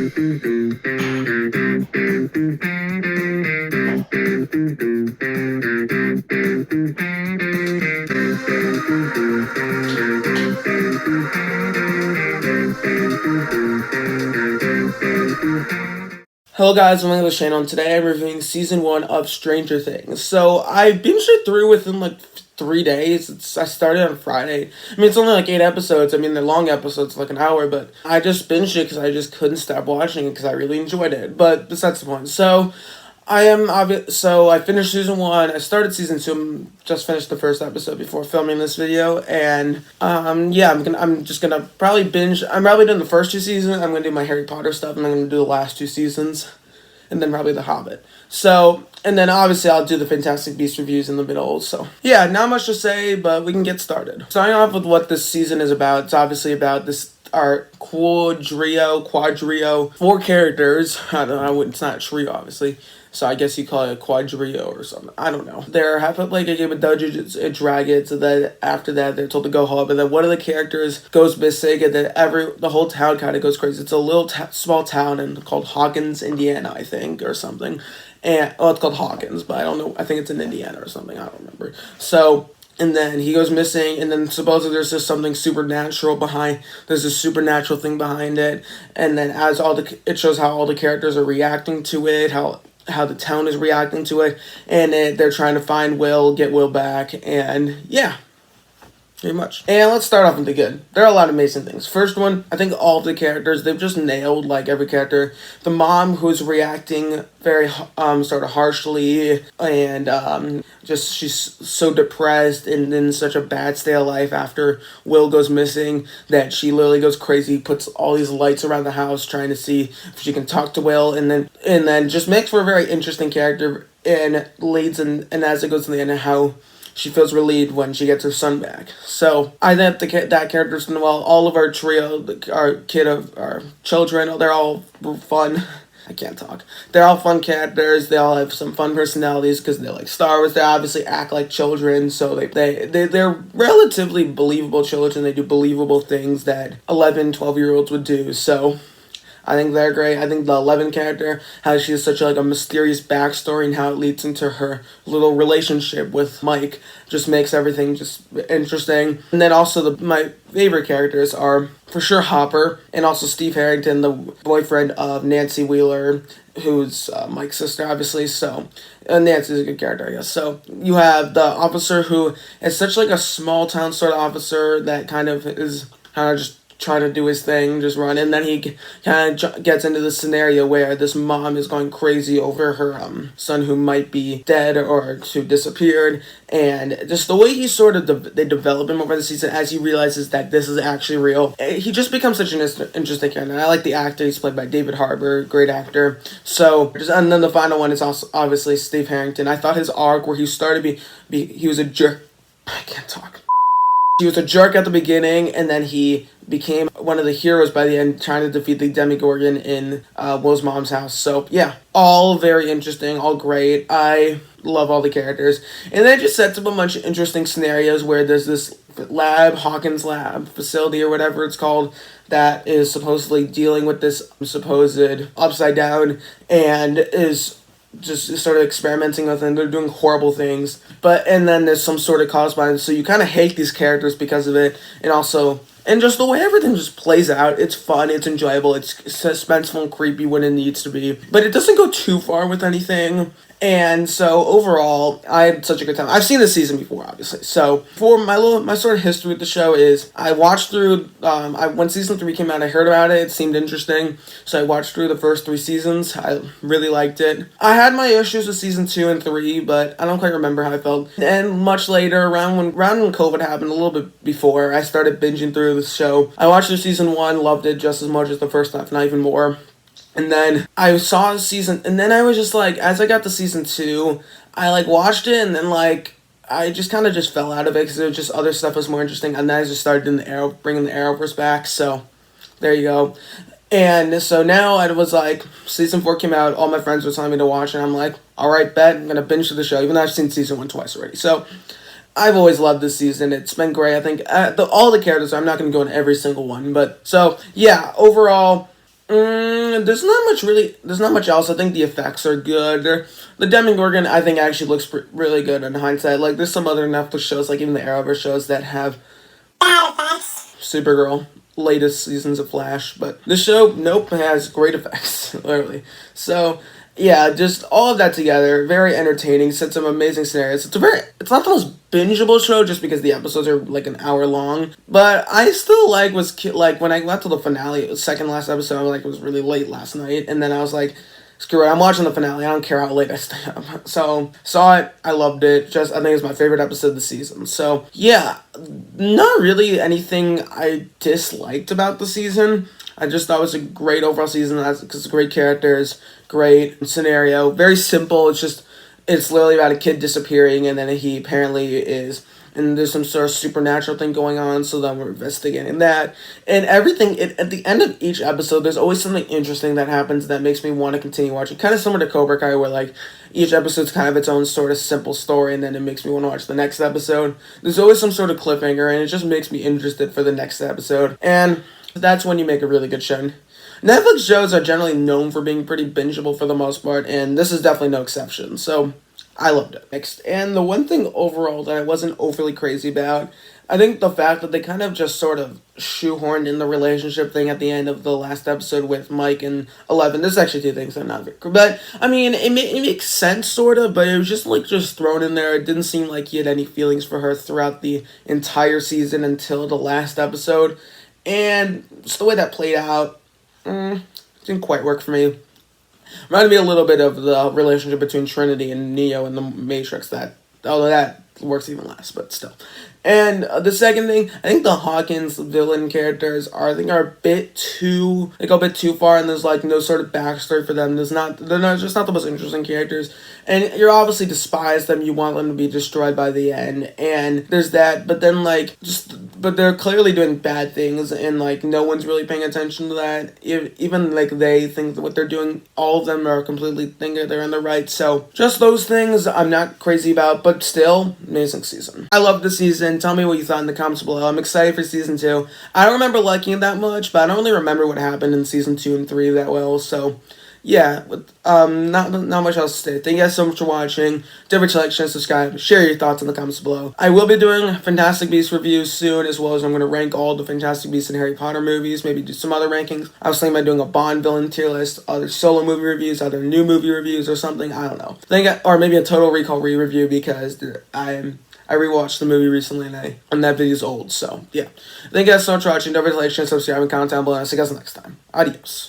Hello guys, I'm English Channel, and today I'm reviewing Season 1 of Stranger Things. So, I binged it through within like 3 days. I started on Friday. I mean, it's only like 8 episodes. I mean, they're long episodes, like an hour, but I just binged it because I just couldn't stop watching it because I really enjoyed it. But besides the point. So, I finished Season 1, I started Season 2, just finished the first episode before filming this video, and, yeah, I'm just gonna probably binge, I'm probably doing the first 2 seasons, I'm gonna do my Harry Potter stuff, and I'm gonna do the last 2 seasons, and then probably The Hobbit. So, and then obviously I'll do the Fantastic Beasts reviews in the middle, so. Yeah, not much to say, but we can get started. Starting off with what this season is about, it's obviously about our quadrio, 4 characters, I don't know, it's not a trio, obviously, so I guess you call it a quadrio or something. I don't know. They're half like a game of Dungeons and Dragons, and then after that they're told to go home. And then one of the characters goes missing, and then the whole town kind of goes crazy. It's a little small town called Hawkins, Indiana, I think, or something. And it's called Hawkins, but I don't know. I think it's in Indiana or something. I don't remember. So. And then he goes missing, and then supposedly there's just something supernatural behind. There's a supernatural thing behind it, and then it shows how all the characters are reacting to it, how the town is reacting to it, and they're trying to find Will, get Will back, and yeah. Pretty much. And let's start off with the good. There are a lot of amazing things. First one, I think all of the characters, they've just nailed, like, every character. The mom who's reacting very, sort of harshly, and, just, she's so depressed and in such a bad state of life after Will goes missing that she literally goes crazy, puts all these lights around the house trying to see if she can talk to Will, and then just makes for a very interesting character, and leads, and as it goes to the end of how she feels relieved when she gets her son back. So, I think that character's done well. All of our trio, our children, they're all fun. I can't talk. They're all fun characters. They all have some fun personalities because they're like Star Wars. They obviously act like children, so they're relatively believable children. They do believable things that 11, 12-year-olds would do, so I think they're great. I think the 11 character, how she has such a mysterious backstory and how it leads into her little relationship with Mike, just makes everything just interesting. And then also my favorite characters are for sure Hopper and also Steve Harrington, the boyfriend of Nancy Wheeler, who's Mike's sister, obviously. So, Nancy's a good character, I guess. So, you have the officer who is such a small town sort of officer that kind of just trying to do his thing, just run, and then he kind of gets into this scenario where this mom is going crazy over her son who might be dead or who disappeared, and just the way he sort of they develop him over the season as he realizes that this is actually real. He just becomes such an interesting character, and I like the actor. He's played by David Harbour, great actor. So, and then the final one is also obviously Steve Harrington. I thought his arc where he started he was a jerk. I can't talk. He was a jerk at the beginning, and then he became one of the heroes by the end, trying to defeat the Demogorgon in Will's mom's house. So, yeah, all very interesting, all great. I love all the characters. And then it just sets up a bunch of interesting scenarios where there's this Hawkins lab facility or whatever it's called, that is supposedly dealing with this supposed upside down and is just sort of experimenting with, and they're doing horrible things. And then there's some sort of cause behind it, so you kind of hate these characters because of it, and just the way everything just plays out. It's fun, it's enjoyable, it's suspenseful and creepy when it needs to be, but it doesn't go too far with anything. And so overall, I had such a good time. I've seen this season before, obviously. So for my sort of history with the show is I watched through when season 3 came out, I heard about it. It seemed interesting, so I watched through the first 3 seasons. I really liked it. I had my issues with season 2 and 3, but I don't quite remember how I felt. And much later, around when COVID happened, a little bit before, I started binging through the show. I watched the season 1, loved it just as much as the first half, not even more. And then I saw season, and then I was just as I got to season 2, I watched it, and then I just kind of just fell out of it because there was just other stuff was more interesting, and then I just started bringing the Arrowverse back. So there you go. And so now I was season 4 came out, all my friends were telling me to watch, and I'm like, all right, bet, I'm gonna binge the show, even though I've seen season 1 twice already. So I've always loved this season. It's been great. I think all the characters, I'm not going to go into every single one, but so yeah, overall, There's not much really. There's not much else. I think the effects are good. The Demogorgon, I think, actually looks really good in hindsight. Like, there's some other Netflix shows, like even the Arrowverse shows, that have bad effects. Supergirl, latest seasons of Flash, but the show, nope, has great effects, literally. So, yeah, just all of that together, very entertaining. Set some amazing scenarios. It's not the most bingeable show just because the episodes are like an hour long, but I still like when I got to the finale, second last episode, it was really late last night, and then I was like, screw it, I'm watching the finale. I don't care how late I stay up. So saw it. I loved it. I think it's my favorite episode of the season. So yeah, not really anything I disliked about the season. I just thought it was a great overall season because great characters, great scenario, very simple. It's literally about a kid disappearing, and then he apparently is, and there's some sort of supernatural thing going on, so then we're investigating that. And everything, at the end of each episode, there's always something interesting that happens that makes me want to continue watching. Kind of similar to Cobra Kai, where, like, each episode's kind of its own sort of simple story, and then it makes me want to watch the next episode. There's always some sort of cliffhanger, and it just makes me interested for the next episode. And that's when you make a really good show. Netflix shows are generally known for being pretty bingeable for the most part, and this is definitely no exception. So, I loved it. Next, and the one thing overall that I wasn't overly crazy about, I think the fact that they kind of just sort of shoehorned in the relationship thing at the end of the last episode with Mike and Eleven. There's actually two things that are not very cool. But, I mean, it makes sense, sort of, but it was just thrown in there. It didn't seem like he had any feelings for her throughout the entire season until the last episode. And just the way that played out, didn't quite work for me. Reminded me a little bit of the relationship between Trinity and Neo in the Matrix. Although that works even less, but still. And the second thing, I think the Hawkins villain characters are a bit too, they go a bit too far, and there's like no sort of backstory for them. They're just not the most interesting characters, and you're obviously despise them. You want them to be destroyed by the end, and there's that. But then but they're clearly doing bad things, and like no one's really paying attention to that. Even like they think that what they're doing, all of them are completely thinking they're in the right. So just those things I'm not crazy about, but still amazing season. I love the season. Tell me what you thought in the comments below. I'm excited for season 2. I don't remember liking it that much, but I don't really remember what happened in season 2 and 3 that well. So yeah, not much else to say. Thank you guys so much for watching. Don't forget to like, share, subscribe, share your thoughts in the comments below. I will be doing Fantastic Beasts reviews soon, as well as I'm going to rank all the Fantastic Beasts and Harry Potter movies, maybe do some other rankings. I was thinking about doing a Bond villain tier list, other solo movie reviews, other new movie reviews or something, I don't know. Or maybe a Total Recall re-review, because I rewatched the movie recently, and that video's old, so yeah. Thank you guys so much for watching. Don't forget to like, share, subscribe, and comment down below, and I'll see you guys next time. Adios.